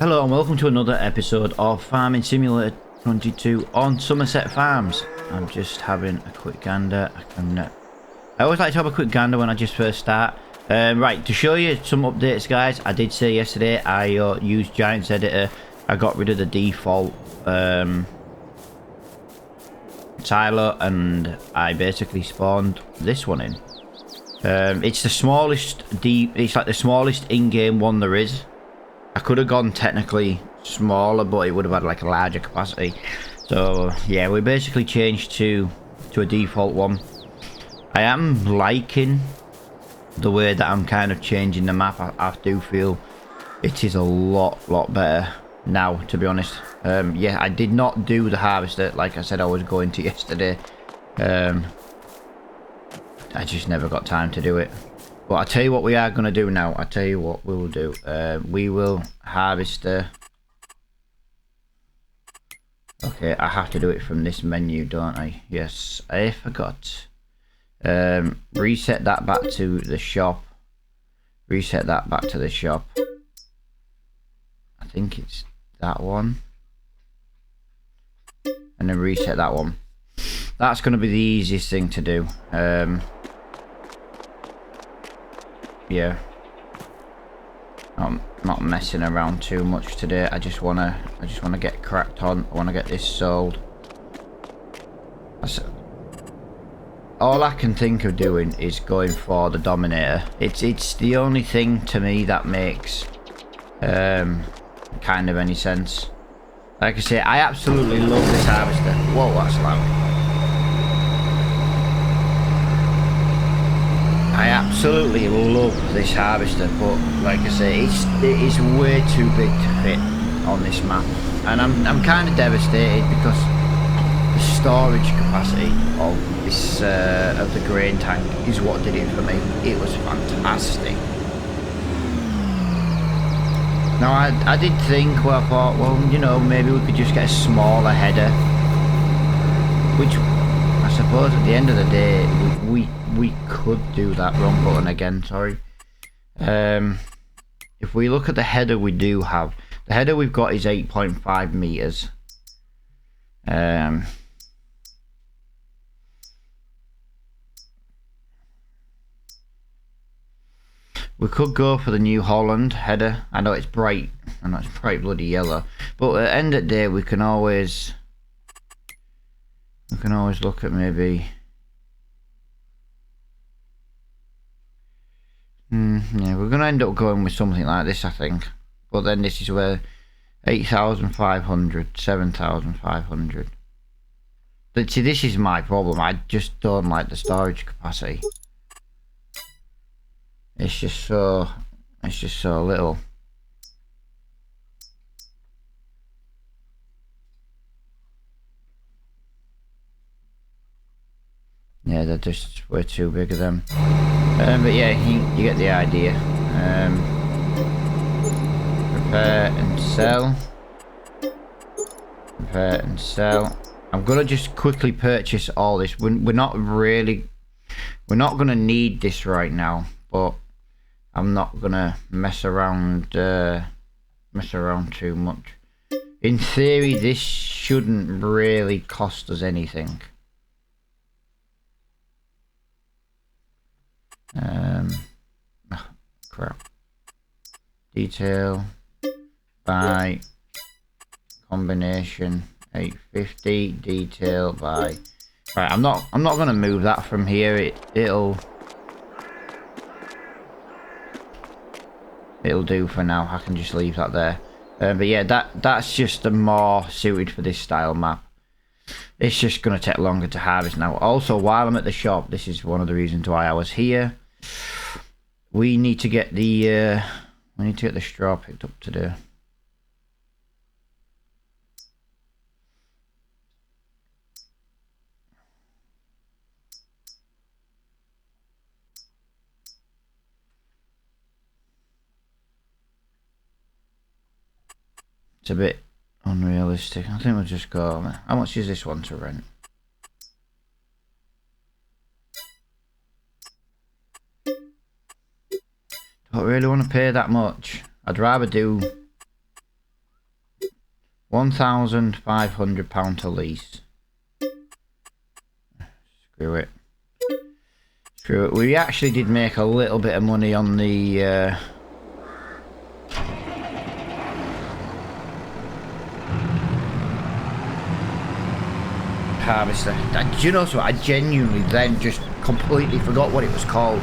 Hello and welcome to another episode of Farming Simulator 22 on Somerset Farms. I'm just having a quick gander. I always like to have a quick gander when I just first start. Right, to show you some updates, guys, I did say yesterday I used Giants Editor. I got rid of the default silo and I basically spawned this one in. It's the smallest it's like the smallest in-game one there is. I could have gone technically smaller, but it would have had like a larger capacity. So yeah, we basically changed to a default one. I am liking the way that I'm kind of changing the map. I do feel it is a lot better now, to be honest. Yeah, I did not do the harvester like I said I was going to yesterday. I just never got time to do it. But I'll tell you what we are going to do now. I'll tell you what we will do. We will harvest. Okay, I have to do it from this menu, don't I? Yes, I forgot. Reset that back to the shop. Reset that back to the shop. I think it's that one. And then reset that one. That's going to be the easiest thing to do. Yeah, I'm not messing around too much today. I just wanna get cracked on. I wanna get this sold. All I can think of doing is going for the Dominator. It's the only thing to me that makes kind of any sense. Like I say, I absolutely love this harvester. Whoa, that's loud. I absolutely love this harvester, but like I say, it is way too big to fit on this map, and I'm kind of devastated because the storage capacity of this of the grain tank is what did it for me. It was fantastic. Now I did think, well, I thought, well, you know, maybe we could just get a smaller header, which I suppose at the end of the day we could do that. Wrong button again, sorry. If we look at the header we do have, the header we've got is 8.5 meters. We could go for the New Holland header. I know it's bright, bloody yellow, but at the end of the day we can always look at maybe. Yeah, we're gonna end up going with something like this, I think. But then this is where 8,500, 7,500. But see, this is my problem. I just don't like the storage capacity. It's just so little. Yeah, they're just way too big of them. But yeah, you get the idea. Prepare and sell. Prepare and sell. I'm gonna just quickly purchase all this. We're not gonna need this right now, but I'm not gonna mess around too much. In theory, this shouldn't really cost us anything. Oh, crap. Detail, buy, combination, 850, detail, buy. Right, I'm not gonna move that from here. It'll do for now. I can just leave that there. But yeah, that's just more suited for this style map. It's just gonna take longer to harvest now. Also, while I'm at the shop, this is one of the reasons why I was here. We need to get the straw picked up today. It's a bit unrealistic. I think we'll just go. How much is this one to rent? Don't really want to pay that much. I'd rather do £1,500 to lease. Screw it. Screw it. We actually did make a little bit of money on the harvester. Do you know what? I genuinely then just completely forgot what it was called.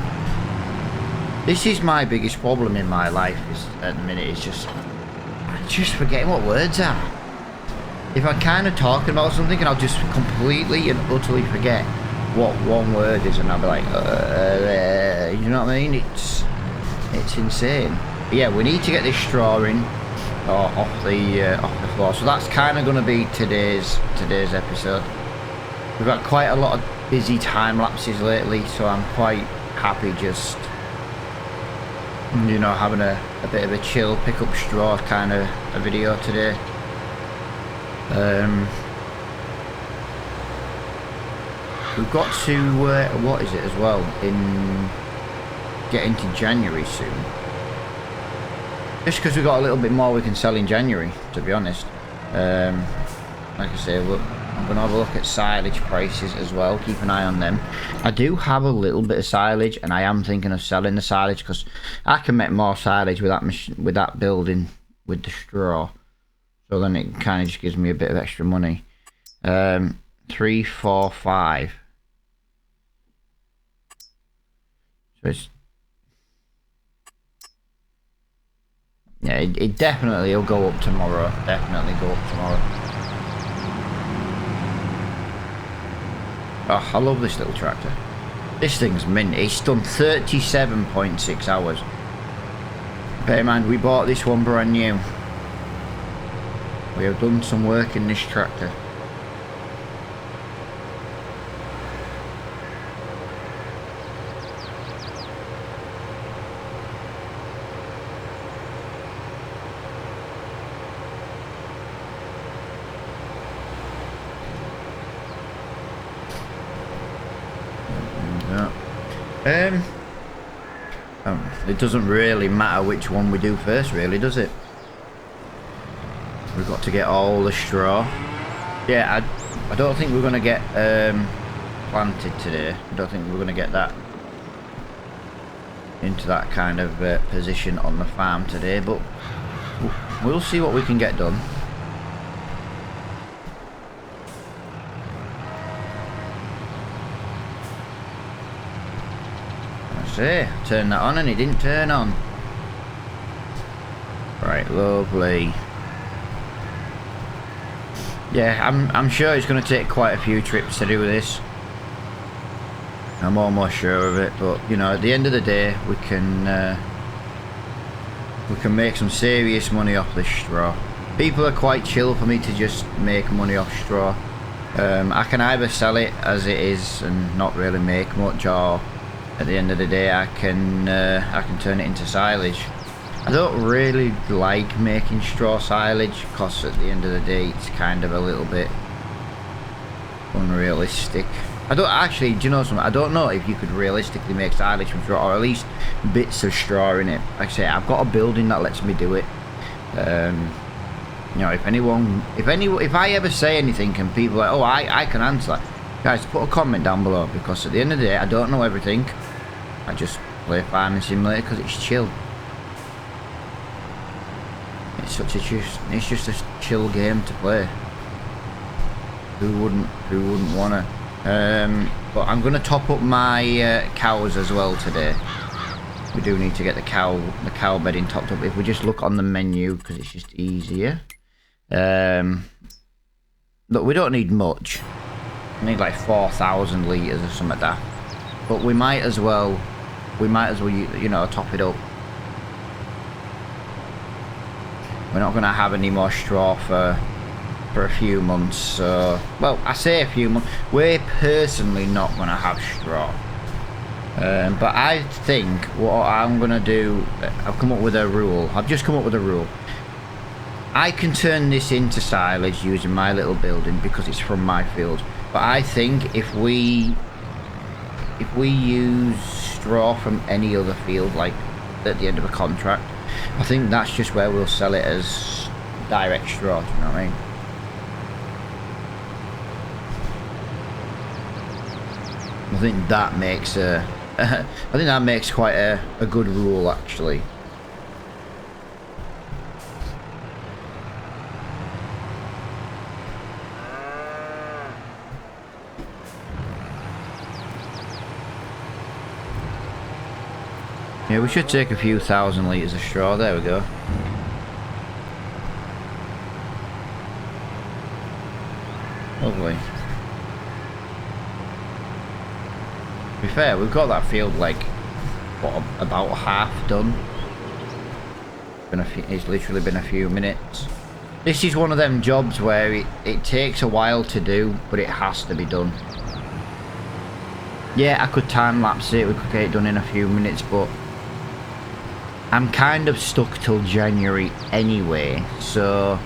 This is my biggest problem in my life at the minute. It's just I'm just forgetting what words are. If I'm kind of talking about something and I'll just completely and utterly forget what one word is, and I'll be like, you know what I mean? It's insane. But yeah, we need to get this straw in off the floor. So that's kind of going to be today's episode. We've got quite a lot of busy time lapses lately, so I'm quite happy just, you know, having a bit of a chill, pick up straw kind of a video today. We've got to, what is it as well, get into January soon. Just because we've got a little bit more we can sell in January, to be honest. Like I say, I'm going to have a look at silage prices as well, keep an eye on them. I do have a little bit of silage, and I am thinking of selling the silage, because I can make more silage with that machine, with that building, with the straw. So then it kind of just gives me a bit of extra money. 3, 4, 5. So it's, yeah, it definitely will go up tomorrow. Definitely go up tomorrow. Oh, I love this little tractor. This thing's mint. It's done 37.6 hours. Bear in mind, we bought this one brand new. We have done some work in this tractor. It doesn't really matter which one we do first, really, does it? We've got to get all the straw. Yeah, I don't think we're going to get planted today. I don't think we're going to get that into that kind of position on the farm today, but we'll see what we can get done. Turn that on and it didn't turn on. Right, lovely. Yeah, I'm sure it's going to take quite a few trips to do this. I'm almost sure of it, but you know, at the end of the day, we can make some serious money off this straw. People are quite chill for me to just make money off straw. I can either sell it as it is and not really make much, or at the end of the day I can turn it into silage. I don't really like making straw silage because at the end of the day it's kind of a little bit unrealistic. I don't actually, do you know something? I don't know if you could realistically make silage from straw, or at least bits of straw in it. Like I say, I've got a building that lets me do it. You know, if I ever say anything and people are like, oh, I can answer that, guys, put a comment down below, because at the end of the day I don't know everything. I just play Farming Simulator because it's chill. It's just a chill game to play. Who wouldn't wanna? But I'm gonna top up my cows as well today. We do need to get the cow bedding topped up. If we just look on the menu, because it's just easier. Look, we don't need much. We need like 4,000 litres or something like that. But we might as well, you know, top it up. We're not going to have any more straw for a few months. So, well, I say a few months. We're personally not going to have straw. But I think what I'm going to do, I've come up with a rule. I've just come up with a rule. I can turn this into silage using my little building because it's from my field. But I think if we use straw from any other field, like at the end of a contract, I think that's just where we'll sell it as direct straw, do you know what I mean? I think that makes I think that makes quite a good rule, actually. Yeah, we should take a few thousand litres of straw. There we go. Lovely. To be fair, we've got that field like, what, about half done. It's literally been a few minutes. This is one of them jobs where it takes a while to do, but it has to be done. Yeah, I could time lapse it, we could get it done in a few minutes, but I'm kind of stuck till January anyway, so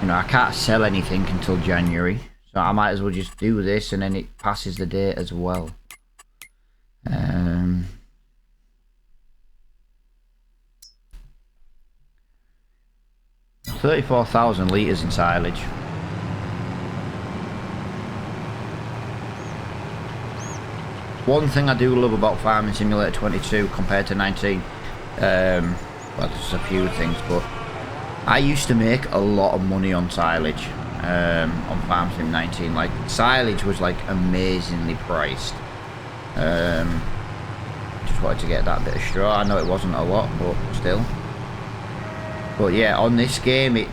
you know, I can't sell anything until January, so I might as well just do this and then it passes the date as well. 34,000 litres in silage. One thing I do love about Farming Simulator 22 compared to 19, well, there's a few things, but I used to make a lot of money on silage on Farm Sim 19. Like, silage was like amazingly priced. Just wanted to get that bit of straw. I know it wasn't a lot, but still. But yeah, on this game, it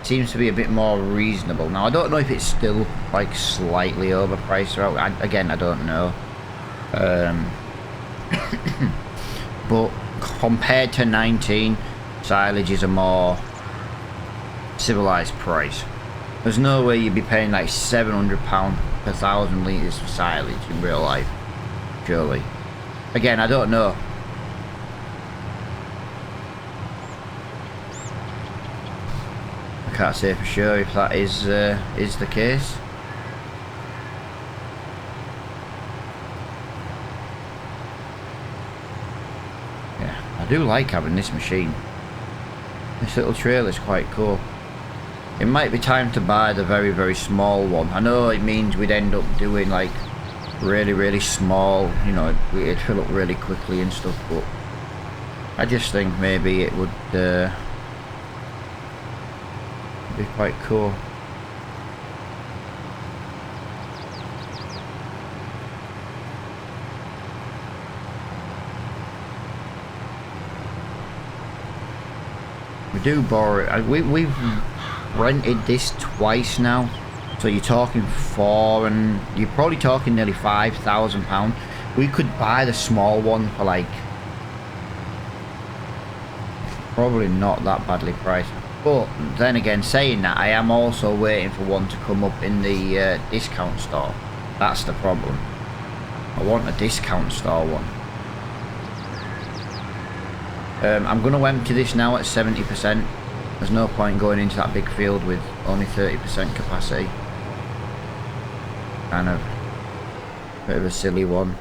seems to be a bit more reasonable. Now, I don't know if it's still like slightly overpriced. Or again, I don't know. But compared to 19, silage is a more civilized price. There's no way you'd be paying like £700 per 1,000 litres for silage in real life, surely. Again, I don't know. I can't say for sure if that is the case. I do like having this machine. This little trailer is quite cool. It might be time to buy the very, very small one. I know it means we'd end up doing like really, really small, you know, it'd fill up really quickly and stuff, but I just think maybe it would be quite cool. We do borrow it. We've rented this twice now, so you're talking you're probably talking nearly £5,000. We could buy the small one for like probably not that badly priced. But then again, saying that, I am also waiting for one to come up in the discount store. That's the problem. I want a discount store one. I'm going to empty this now at 70%. There's no point going into that big field with only 30% capacity. Kind of a bit of a silly one.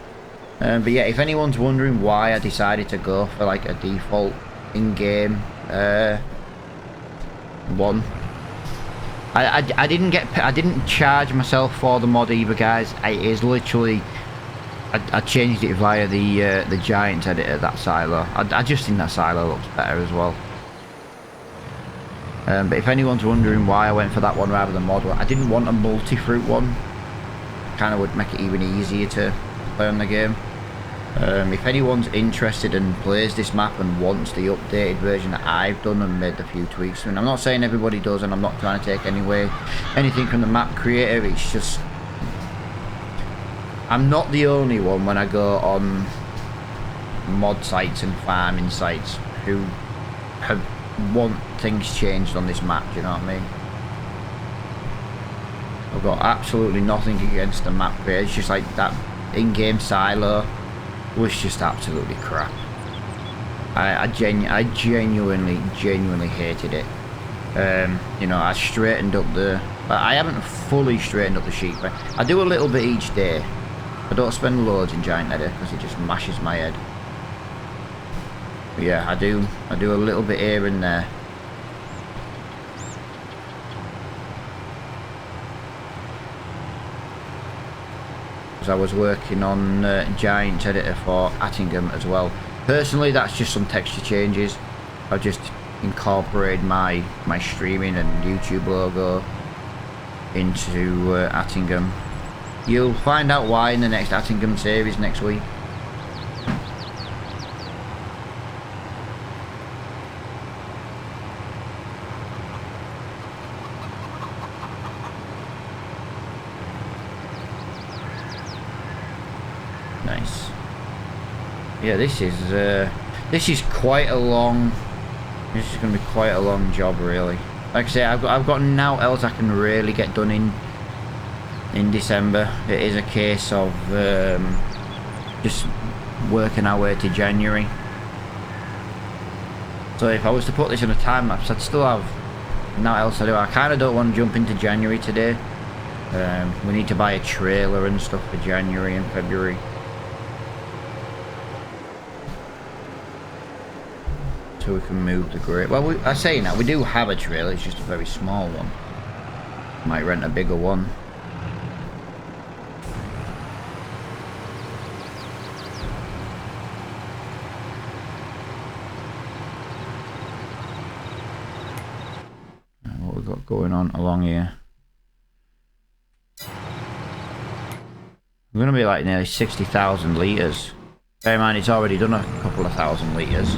But yeah, if anyone's wondering why I decided to go for like a default in-game one, I didn't charge myself for the mod either, guys. It is literally, I changed it via the Giants editor, that silo. I just think that silo looks better as well. But if anyone's wondering why I went for that one rather than mod one, I didn't want a multi-fruit one. Kind of would make it even easier to play on the game. If anyone's interested and plays this map and wants the updated version that I've done and made a few tweaks, and I'm not saying everybody does, and I'm not trying to take anything from the map creator, it's just I'm not the only one when I go on mod sites and farming sites who want things changed on this map, do you know what I mean? I've got absolutely nothing against the map creator, it's just like that in-game silo was just absolutely crap. I genuinely hated it. You know, I straightened up I haven't fully straightened up the sheep. I do a little bit each day. I don't spend loads in Giant Edit because it just mashes my head. But yeah, I do a little bit here and there. because I was working on Giant Editor for Attingham as well. Personally, that's just some texture changes. I've just incorporated my streaming and YouTube logo into Attingham. You'll find out why in the next Attingham series next week. Nice. Yeah, this is quite a long. This is going to be quite a long job, really. Like I say, I've got now else I can really get done in December. It is a case of just working our way to January. So if I was to put this on a time lapse, I'd still have now else to do. I kind of don't want to jump into January today. We need to buy a trailer and stuff for January and February. So we can move the grate. Well, I say now, we do have a trailer, it's just a very small one. Might rent a bigger one. What we've got going on along here. We're going to be like nearly 60,000 litres. Bear in mind, it's already done a couple of thousand litres.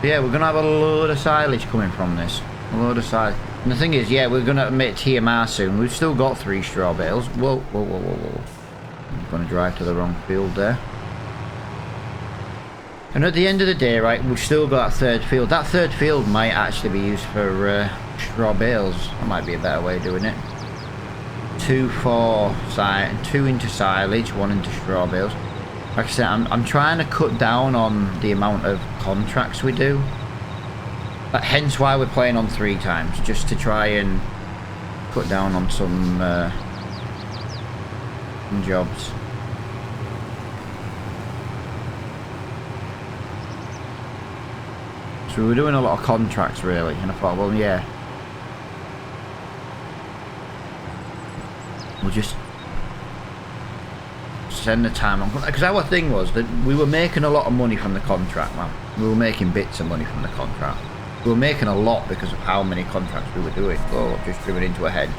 Yeah, we're going to have a load of silage coming from this. A load of silage. And the thing is, yeah, we're going to make TMR soon. We've still got 3 straw bales. Whoa, whoa, whoa, whoa, whoa. I'm going to drive to the wrong field there. And at the end of the day, right, we've still got that third field. That third field might actually be used for straw bales. That might be a better way of doing it. 2 into silage, 1 into straw bales. Like I said, I'm trying to cut down on the amount of contracts we do. But hence why we're playing on 3 times, just to try and cut down on some jobs. So we were doing a lot of contracts really, and I thought, well, yeah, we'll just send the time on, because our thing was that we were making a lot of money from the contract, man. We were making bits of money from the contract. We were making a lot because of how many contracts we were doing. Oh, just driven into a hedge.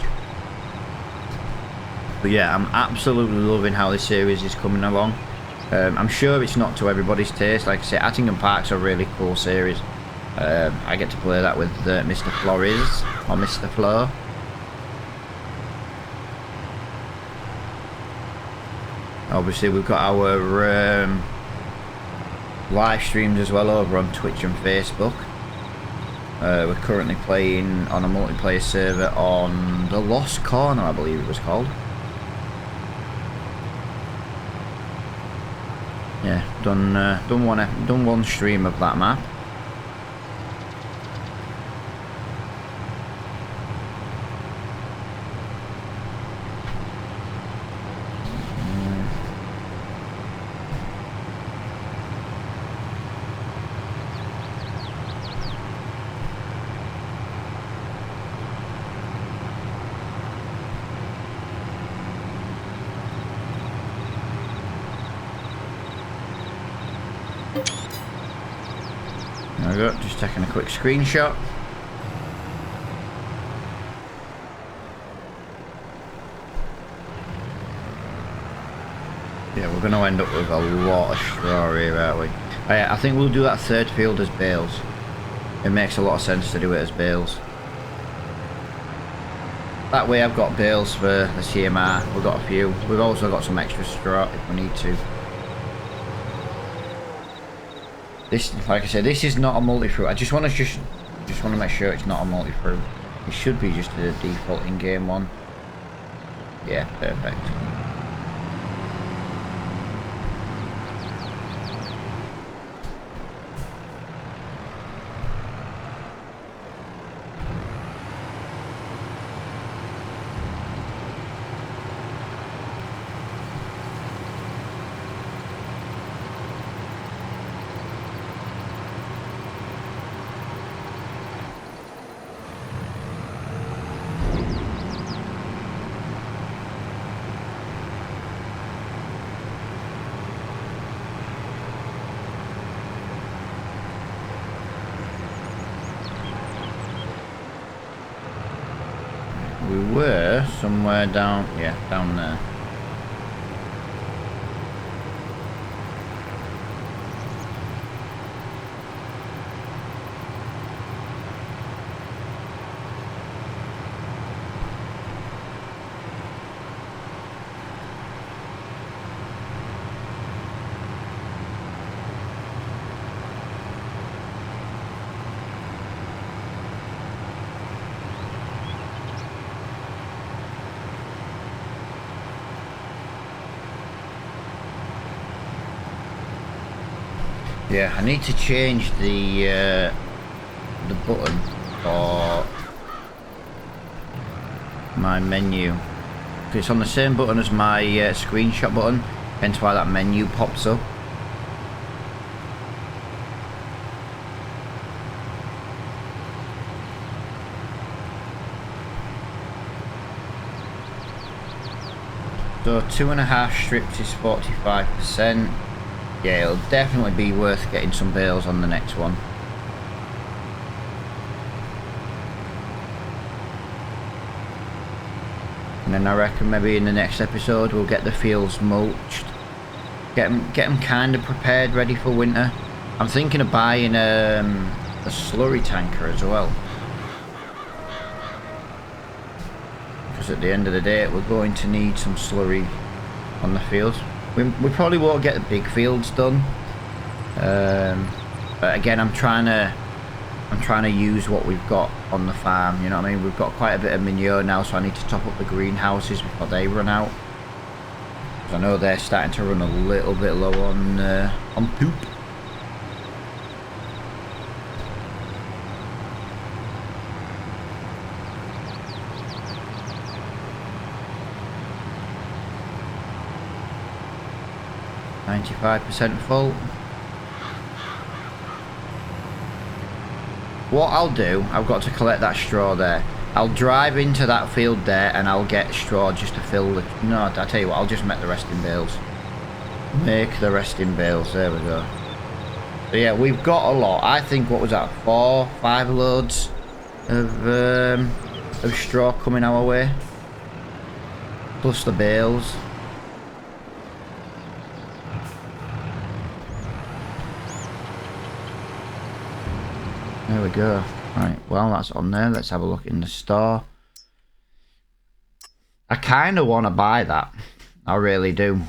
But yeah, I'm absolutely loving how this series is coming along. I'm sure it's not to everybody's taste. Like I say, Attingham Park's a really cool series. I get to play that with Mr. Flores or Mr. Flo. Obviously, we've got our live streams as well over on Twitch and Facebook. We're currently playing on a multiplayer server on the Lost Corner, I believe it was called. Yeah, done one stream of that map. There we go, just taking a quick screenshot. Yeah, we're going to end up with a lot of straw here, aren't we? I think we'll do that third field as bales. It makes a lot of sense to do it as bales. That way I've got bales for the CMR, we've got a few. We've also got some extra straw if we need to. This, like I said, this is not a multi-fruit. I just want to make sure it's not a multi-fruit. It should be just the default in-game one. Yeah, perfect. We were somewhere down, yeah, down there. Yeah, I need to change the button for my menu. It's on the same button as my screenshot button, hence why that menu pops up. So 2.5 strips is 45%. Yeah, it'll definitely be worth getting some bales on the next one. And then I reckon maybe in the next episode we'll get the fields mulched. Get them kind of prepared, ready for winter. I'm thinking of buying a slurry tanker as well. Because at the end of the day we're going to need some slurry on the fields. We probably won't get the big fields done, but again, I'm trying to use what we've got on the farm. You know what I mean? We've got quite a bit of manure now, so I need to top up the greenhouses before they run out. Because I know they're starting to run a little bit low on poop. %, full. What I'll do, I've got to collect that straw there. I'll drive into that field there and I'll get straw just to fill the... No, I'll tell you what, I'll just make the rest in bales. Make the rest in bales, there we go. So yeah, we've got a lot. I think, what was that, 4, 5 loads of straw coming our way. Plus the bales. There we go. Right, well, that's on there. Let's have a look in the store. I kind of want to buy that. I really do.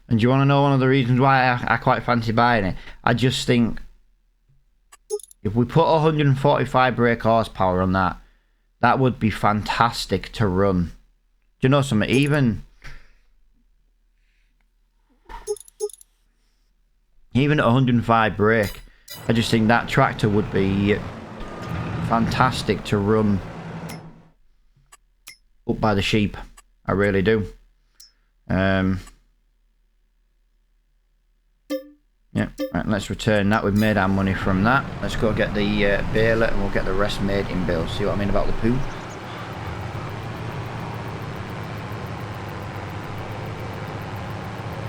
And do you want to know one of the reasons why I quite fancy buying it? I just think if we put 145 brake horsepower on that, that would be fantastic to run. Do you know something? Even at 105 brake, I just think that tractor would be fantastic to run up by the sheep. I really do. Yeah, right, let's return that. We've made our money from that. Let's go get the baler and we'll get the rest made in bales. See what I mean about the poo?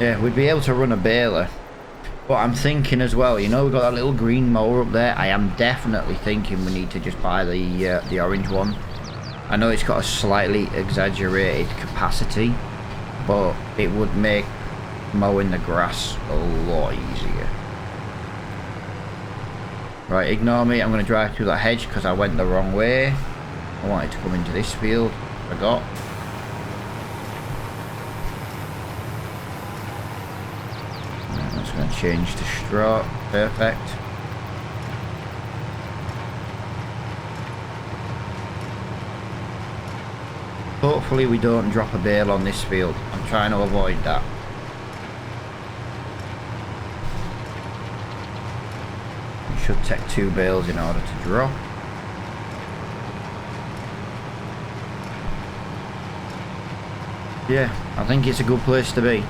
Yeah, we'd be able to run a baler. But I'm thinking as well, you know, we've got that little green mower up there. I am definitely thinking we need to just buy the orange one. I know it's got a slightly exaggerated capacity, but it would make mowing the grass a lot easier. Right, ignore me. I'm going to drive through that hedge because I went the wrong way. I wanted to come into this field. Forgot. Going to change to straw. Perfect. Hopefully we don't drop a bale on this field. I'm trying to avoid that. We should take 2 bales in order to drop. Yeah, I think it's a good place to be.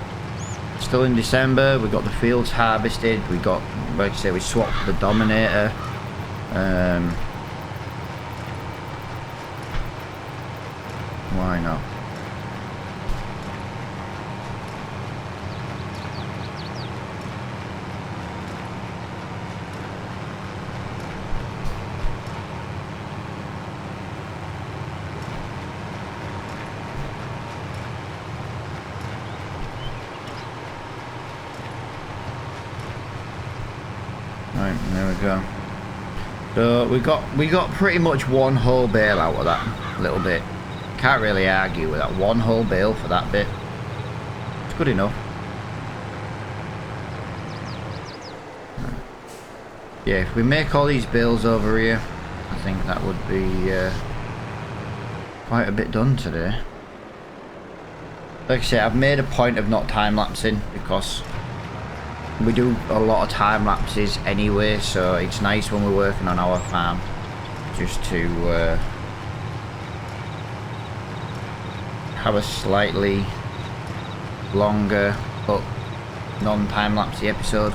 Still in December, we got the fields harvested, we got, like I say, we swapped the Dominator. Why not? there we go. So we got pretty much one whole bale out of that little bit. Can't really argue with that. One whole bale for that bit. It's good enough. Yeah, if we make all these bales over here, I think that would be quite a bit done today. Like I say, I've made a point of not time-lapsing because we do a lot of time lapses anyway, so it's nice when we're working on our farm just to have a slightly longer but non-time lapsey episode.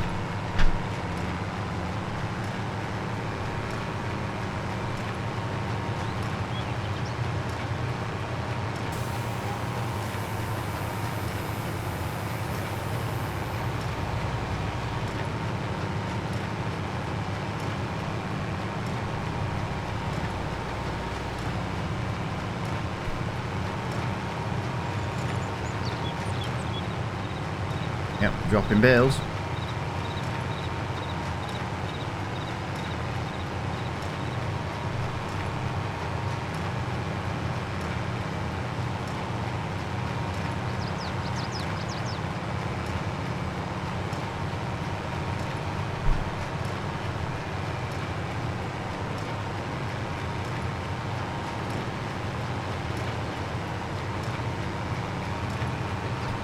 Yep, dropping bales.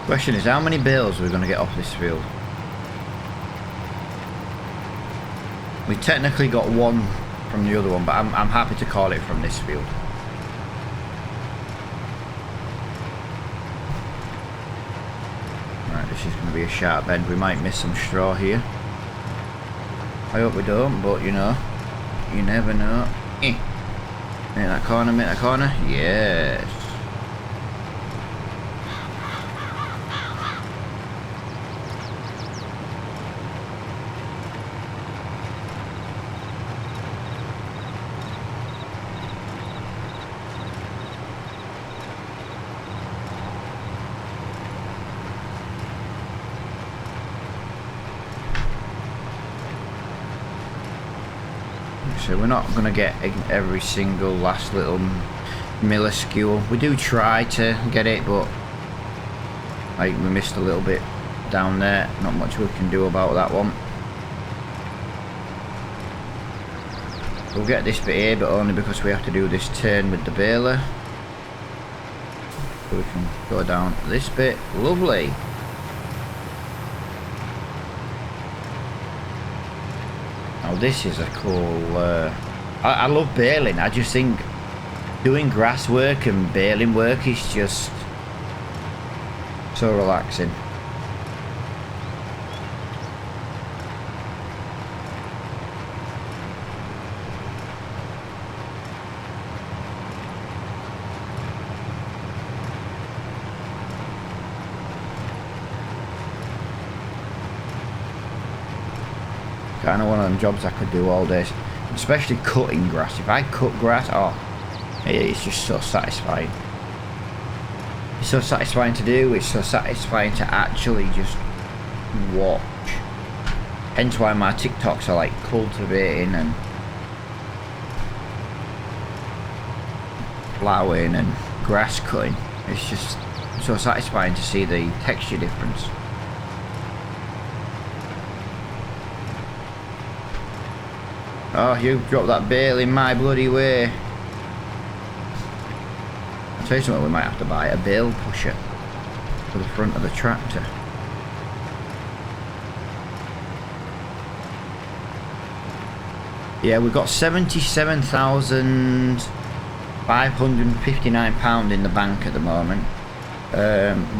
Question is, how many bales are we going to get off this field? We technically got one from the other one, but I'm happy to call it from this field. Right, this is going to be a sharp bend. We might miss some straw here. I hope we don't, but you know, you never know. Make that corner, make that corner. Yes. So we're not going to get every single last little minuscule. We do try to get it, but like we missed a little bit down there. Not much we can do about that one. We'll get this bit here, but only because we have to do this turn with the baler. So we can go down this bit. Lovely. Oh, this is a cool... I love baling. I just think doing grass work and baling work is just so relaxing. Kind of one of them jobs I could do all day, especially cutting grass. If I cut grass, oh, it's just so satisfying. It's so satisfying to do. It's so satisfying to actually just watch. Hence why my TikToks are like cultivating and plowing and grass cutting. It's just so satisfying to see the texture difference. Oh, you dropped that bale in my bloody way. I'll tell you something, we might have to buy a bale pusher for the front of the tractor. Yeah, we've got £77,559 in the bank at the moment.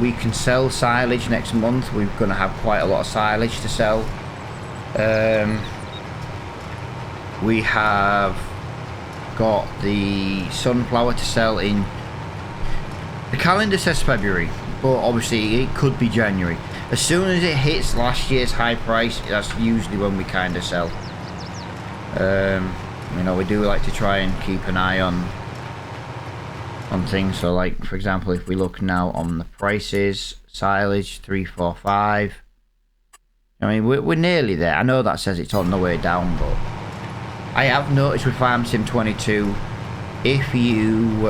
We can sell silage next month. We're going to have quite a lot of silage to sell. We have got the sunflower to sell in... The calendar says February, but obviously it could be January. As soon as it hits last year's high price, that's usually when we kind of sell. You know, we do like to try and keep an eye on things. So like, for example, if we look now on the prices, silage 345, I mean, we're nearly there. I know that says it's on the way down, but I have noticed with Farm Sim 22, if you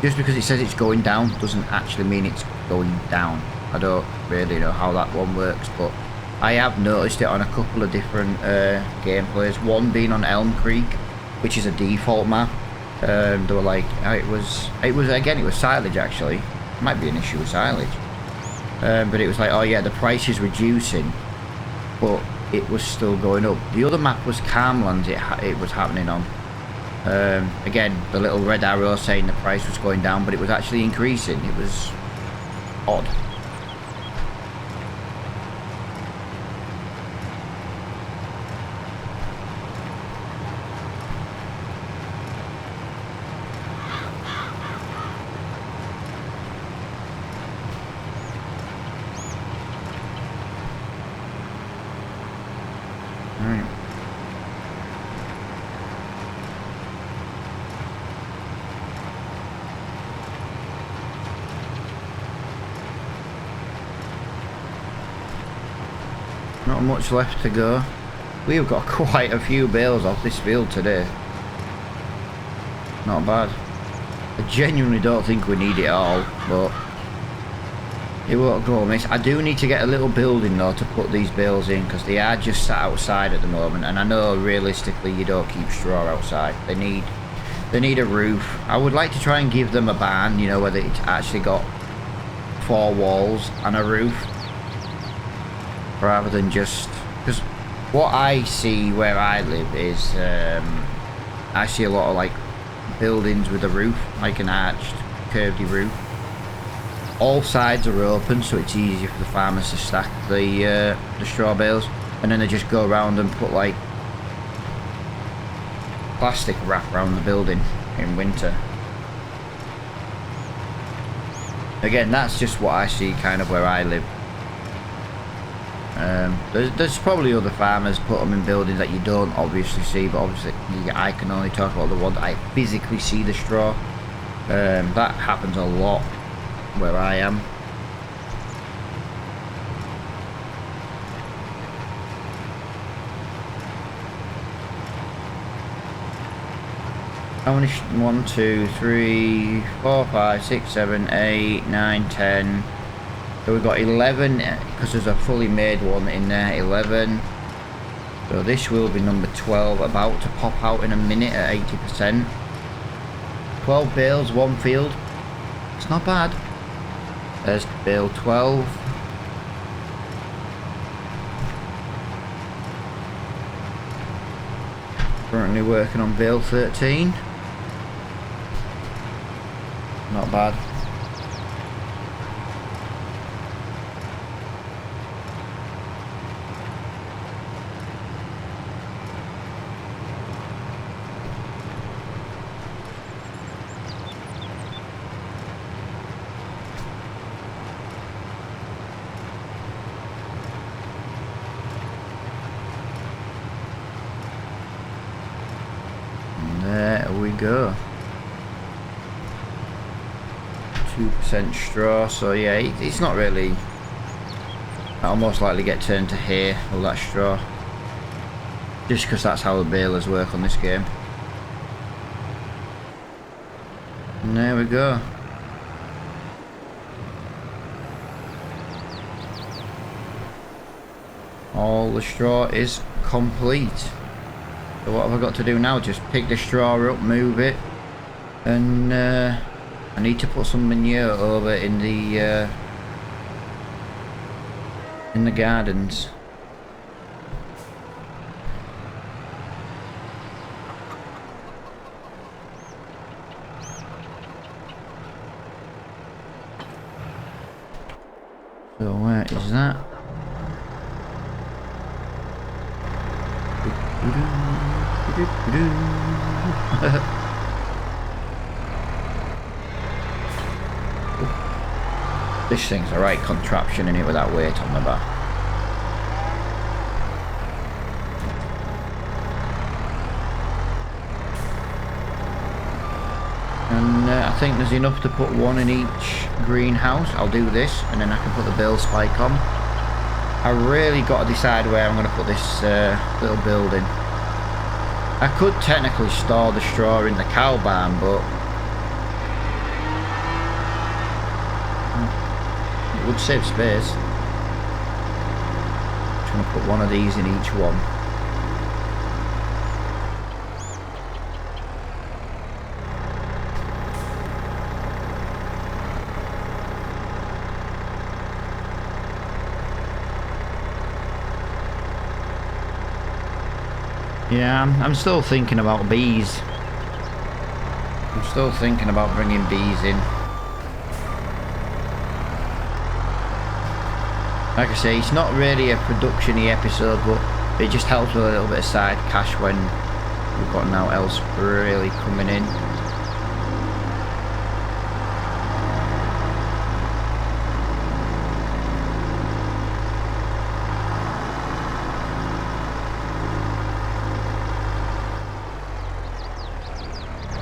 just because it says it's going down doesn't actually mean it's going down. I don't really know how that one works, but I have noticed it on a couple of different gameplays. One being on Elm Creek, which is a default map. They were like, it was silage actually. It might be an issue with silage, but it was like, oh yeah, the price is reducing, but it was still going up. The other map was Calmlands. It was happening on. Again, the little red arrow saying the price was going down, but it was actually increasing. It was odd. Not much left to go. We've got quite a few bales off this field today. Not bad. I genuinely don't think we need it all, but it won't go amiss. I do need to get a little building though to put these bales in, because they are just sat outside at the moment, and I know realistically you don't keep straw outside. They need a roof. I would like to try and give them a barn, you know, where it's actually got 4 walls and a roof, rather than just, because what I see where I live is I see a lot of like buildings with a roof, like an arched curvy roof. All sides are open, so it's easier for the farmers to stack the straw bales, and then they just go around and put like plastic wrap around the building in winter. Again, that's just what I see kind of where I live. There's probably other farmers put them in buildings that you don't obviously see, but obviously I can only talk about the one that I physically see the straw. That happens a lot where I am. How many? 1, 2, 3, 4, 5, 6, 7, 8, 9, 10. So we've got 11, because there's a fully made one in there, 11. So this will be number 12, about to pop out in a minute at 80%. 12 bales, 1 field. It's not bad. There's bale 12. Currently working on bale 13. Not bad. There we go. 2% straw, so yeah, it's not really. That'll most likely get turned to hay, all that straw. Just because that's how the balers work on this game. And there we go. All the straw is complete. So what have I got to do now? Just pick the straw up, move it, and I need to put some manure over in the gardens. So where is that? This thing's a right contraption in it with that weight on the back. And I think there's enough to put one in each greenhouse. I'll do this and then I can put the bale spike on. I really got to decide where I'm going to put this little building. I could technically store the straw in the cow barn, but it would save space. I'm going to put one of these in each one. Yeah, I'm still thinking about bees. I'm still thinking about bringing bees in. Like I say, it's not really a production-y episode, but it just helps with a little bit of side cash when we've got now else really coming in.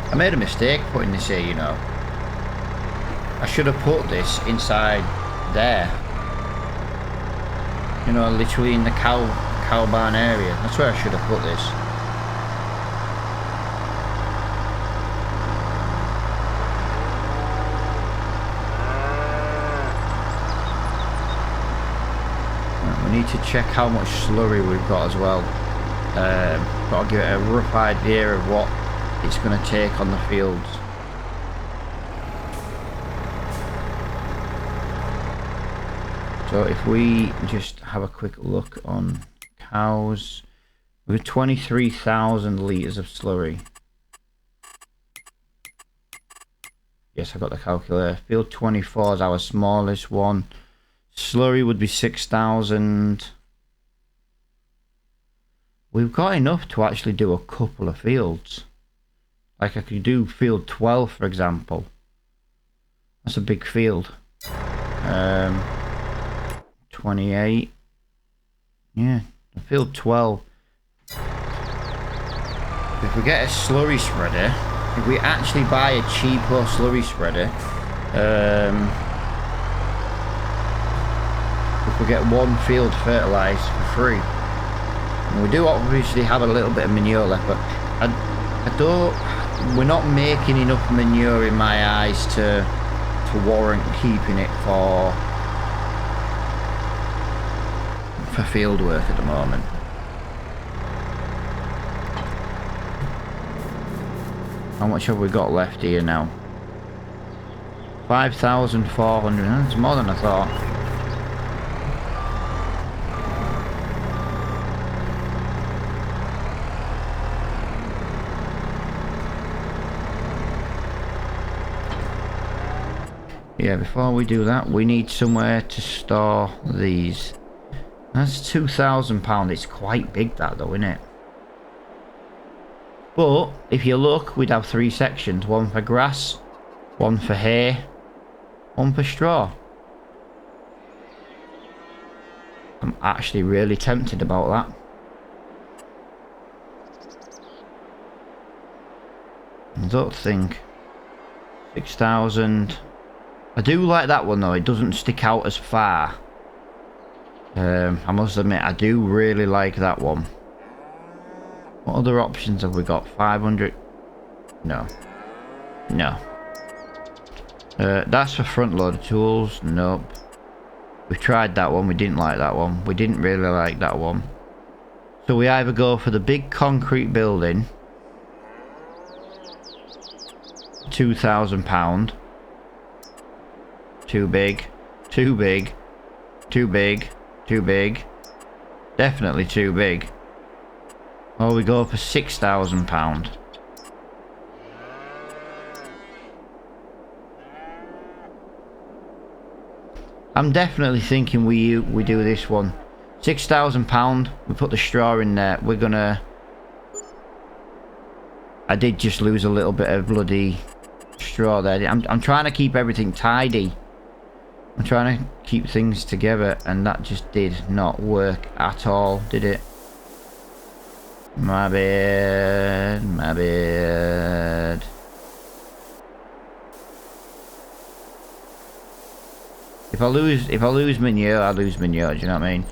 I made a mistake putting this here, you know. I should have put this inside there. You know, literally in the cow barn area. That's where I should have put this. Right, we need to check how much slurry we've got as well. Got to give it a rough idea of what it's going to take on the fields. So if we just have a quick look on cows, with 23,000 litres of slurry. Yes, I got the calculator. Field 24 is our smallest one. Slurry would be 6,000. We've got enough to actually do a couple of fields. Like I could do field 12, for example. That's a big field. 28. Yeah, field 12. If we get a slurry spreader, if we actually buy a cheaper slurry spreader, if we get one field fertilised for free, and we do obviously have a little bit of manure left, but I don't. We're not making enough manure in my eyes to warrant keeping it for field work at the moment. How much have we got left here now? 5,400. That's more than I thought. Yeah, before we do that, we need somewhere to store these. That's £2,000. It's quite big, that though, isn't it? But if you look, we'd have 3 sections: one for grass, one for hay, one for straw. I'm actually really tempted about that. I don't think 6,000. I do like that one though. It doesn't stick out as far. I must admit, I do really like that one. What other options have we got? 500? No. No. That's for front loader tools. Nope. We've tried that one. We didn't like that one. We didn't really like that one. So we either go for the big concrete building, £2,000. Too big. Too big. Too big. Too big. Definitely too big. Or we go for £6,000. I'm definitely thinking we do this one. £6,000. We put the straw in there. We're gonna. I did just lose a little bit of bloody straw there. I'm trying to keep everything tidy. I'm trying to keep things together, and that just did not work at all, did it? My bad, my bad. If I lose manure, I lose manure, do you know what I mean?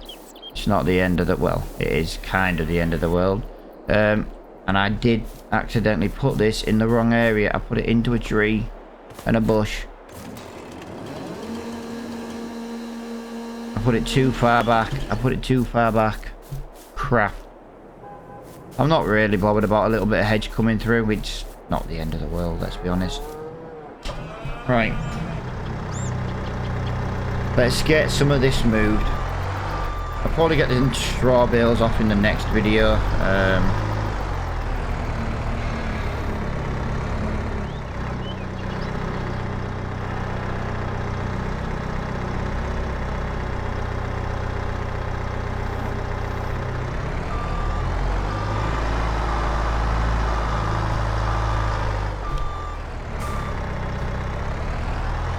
It's not the end of the... well, it is kind of the end of the world. And I did accidentally put this in the wrong area. I put it into a tree and a bush. I put it too far back. Crap. I'm not really bothered about a little bit of hedge coming through. It's not the end of the world, let's be honest. Right. Let's get some of this moved. I'll probably get the straw bales off in the next video.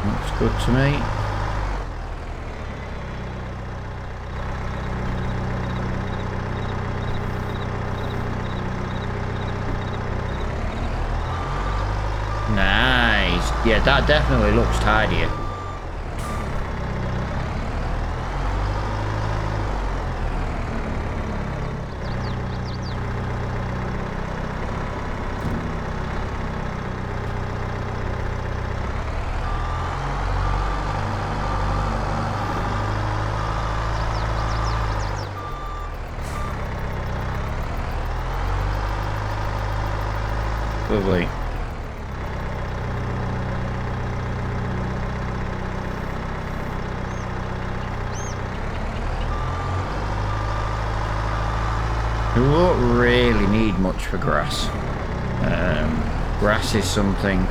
Looks good to me. Nice. Yeah, that definitely looks tidier. Lovely. We won't really need much for grass. Grass is something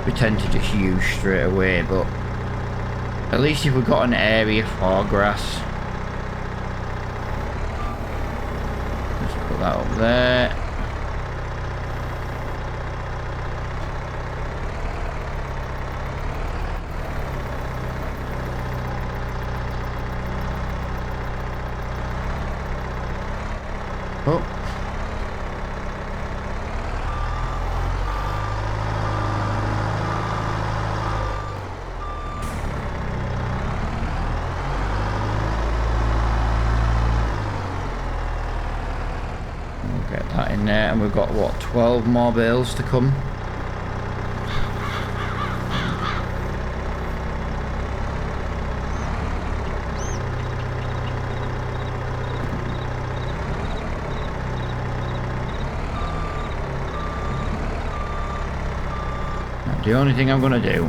we tend to just use straight away, but at least if we've got an area for grass. Just put that up there. Oh. We'll get that in there, and we've got what, 12 more bales to come. The only thing I'm going to do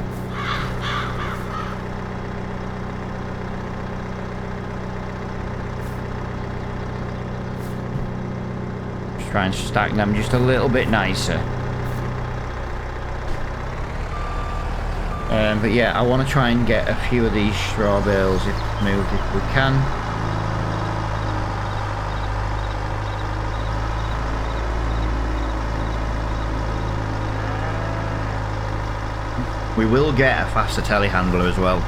is try and stack them just a little bit nicer. But yeah, I want to try and get a few of these straw bales moved if we can. We will get a faster telehandler as well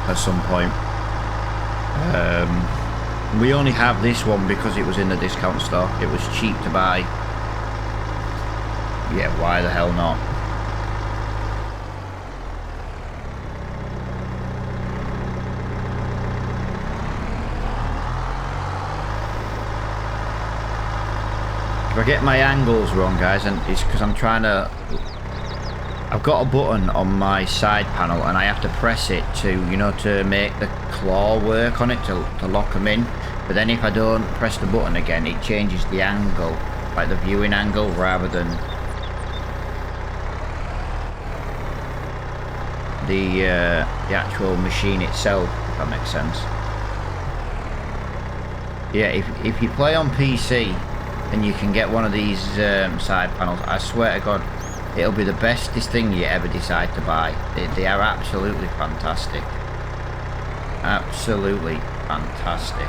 at some point. We only have this one because it was in the discount store. It was cheap to buy. Yeah, why the hell not? If I get my angles wrong, guys, and it's because I'm trying to... I've got a button on my side panel and I have to press it to, you know, to make the claw work on it, to lock them in. But then if I don't press the button again, it changes the angle, like the viewing angle, rather than the actual machine itself, if that makes sense. Yeah, if you play on PC and you can get one of these side panels, I swear to God, it'll be the bestest thing you ever decide to buy. They are absolutely fantastic. Absolutely fantastic.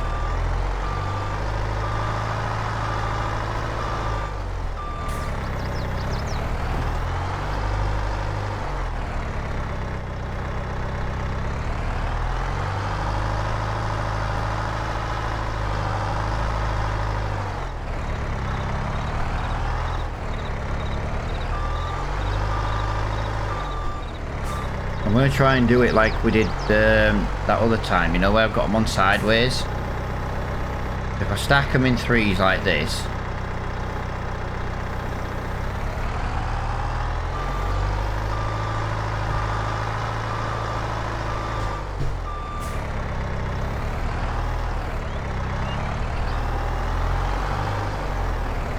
I'm going to try and do it like we did that other time, you know, where I've got them on sideways. I stack them in threes like this.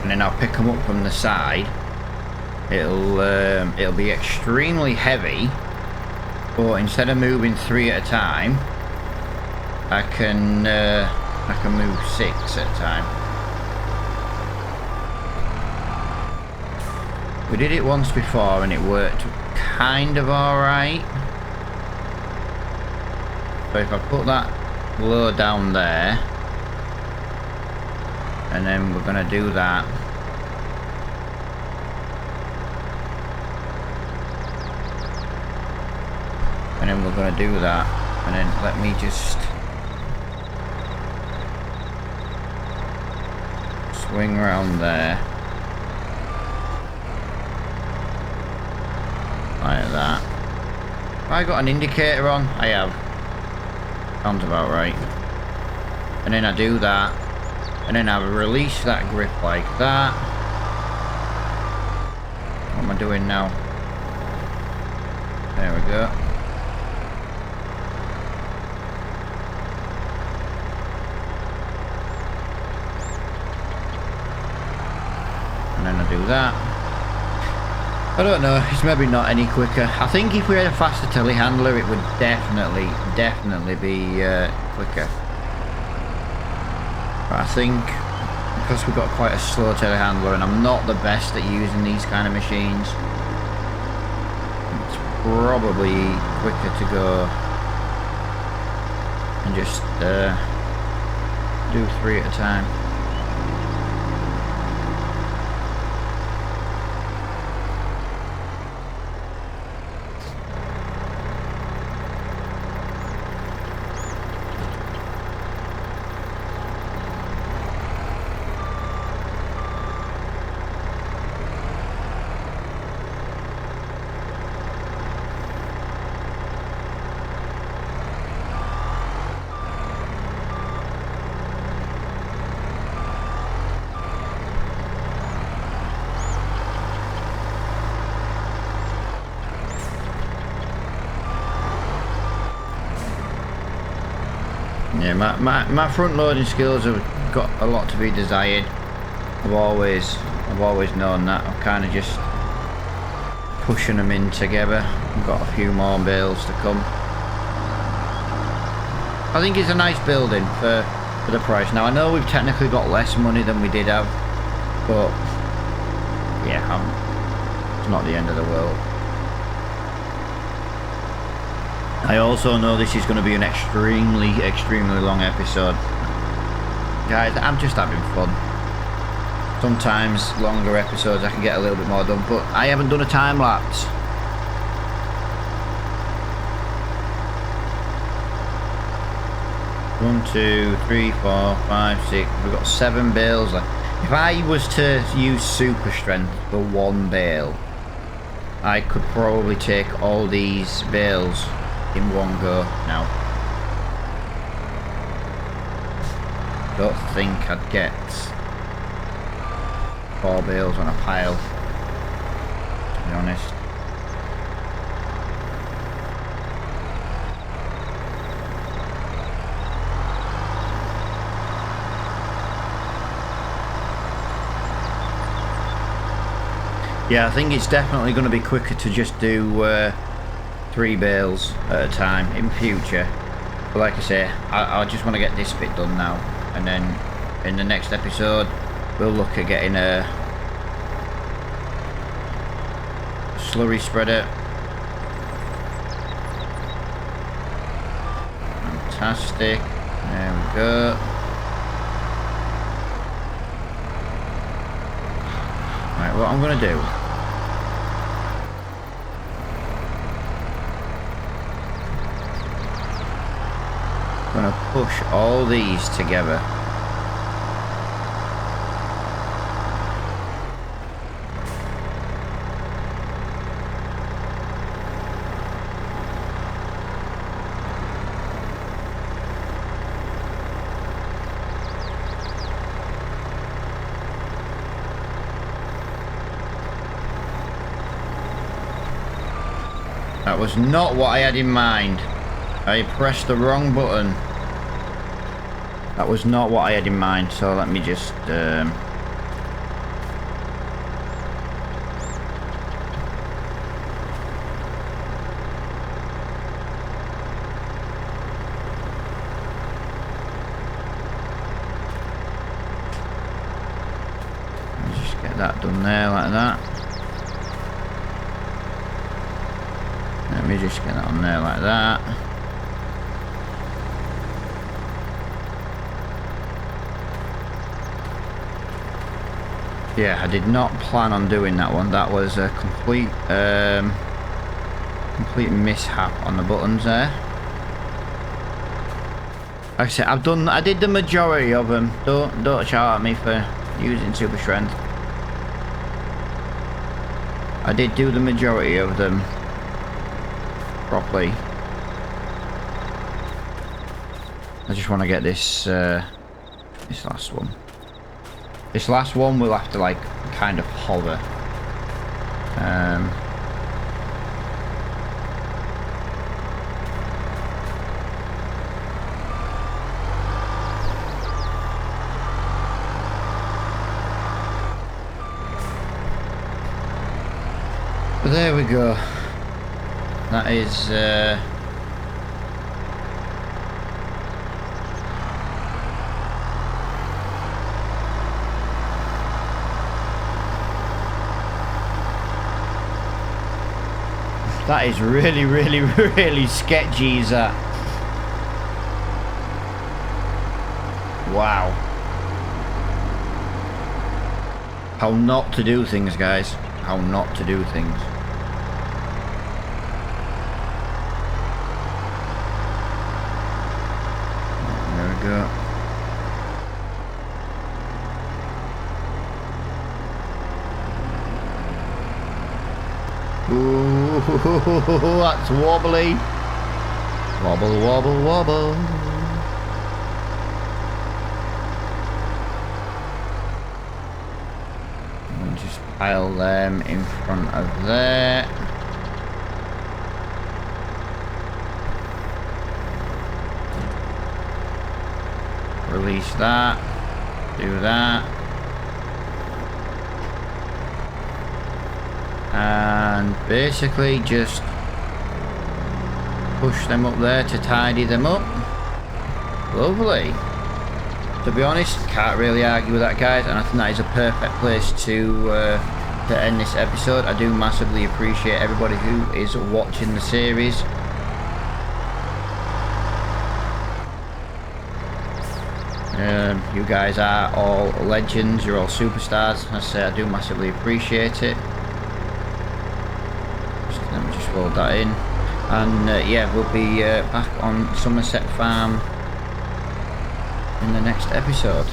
And then I'll pick them up from the side. It'll be extremely heavy, but instead of moving 3 at a time, I can move 6 at a time. We did it once before and it worked kind of alright. So if I put that load down there, and then we're gonna do that. And then we're gonna do that. And then let me just swing around there. Like that. Have I got an indicator on? I have. Sounds about right. And then I do that. And then I release that grip like that. What am I doing now? There we go. And then I do that. I don't know, it's maybe not any quicker. I think if we had a faster telehandler it would definitely be quicker. But I think because we've got quite a slow telehandler and I'm not the best at using these kind of machines, it's probably quicker to go and just do 3 at a time. Yeah, my front loading skills have got a lot to be desired. I've always known that. I'm kind of just pushing them in together. I've got a few more bales to come. I think it's a nice building for the price. Now I know we've technically got less money than we did have, but yeah, it's not the end of the world. I also know this is going to be an extremely long episode. Guys, I'm just having fun. Sometimes longer episodes I can get a little bit more done, but I haven't done a time lapse. One, 2, 3, 4, 5, 6. We've got 7 bales left. If I was to use super strength for 1 bale, I could probably take all these bales in one go now. Don't think I'd get 4 bales on a pile, to be honest. Yeah, I think it's definitely going to be quicker to just do 3 bales at a time in future, but like I say, I just want to get this bit done now, and then in the next episode we'll look at getting a slurry spreader. Fantastic, there we go. Right, what I'm going to do, I'm going to push all these together. That was not what I had in mind. I pressed the wrong button. That was not what I had in mind, so let me just... just get that done there like that. Let me just get that on there like that. Yeah, I did not plan on doing that one. That was a complete mishap on the buttons there. Like I said, I did the majority of them. Don't shout at me for using super strength. I did do the majority of them properly. I just want to get this this last one. This last one we'll have to like kind of hover. But there we go. That is that is really, really, really sketchy, is that? Wow. How not to do things, guys. How not to do things. There we go. Ooh, that's wobbly. Wobble, wobble, wobble. And just pile them in front of there. Release that. Do that. And basically just push them up there to tidy them up. Lovely. To be honest, can't really argue with that, guys, and I think that is a perfect place to end this episode. I do massively appreciate everybody who is watching the series. You guys are all legends, you're all superstars. I say I do massively appreciate it. Let me just load that in, and yeah, we'll be back on Somerset Farm in the next episode.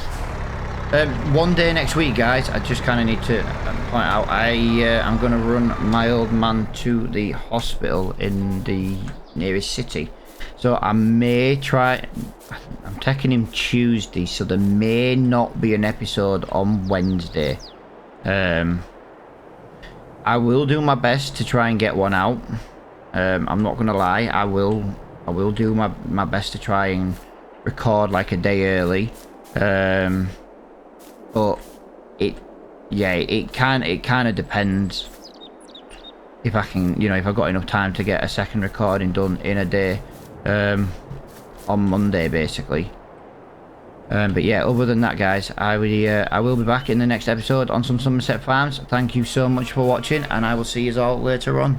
One day next week, guys, I just kind of need to point out, I'm going to run my old man to the hospital in the nearest city, so I may try. I'm taking him Tuesday, so there may not be an episode on Wednesday. I will do my best to try and get one out. I'm not gonna lie, I will do my best to try and record like a day early. But it kind of depends if I can, you know, if I've got enough time to get a second recording done in a day. On Monday, basically. But yeah, other than that, guys, I will be back in the next episode on some Somerset Farms. Thank you so much for watching, and I will see you all later on.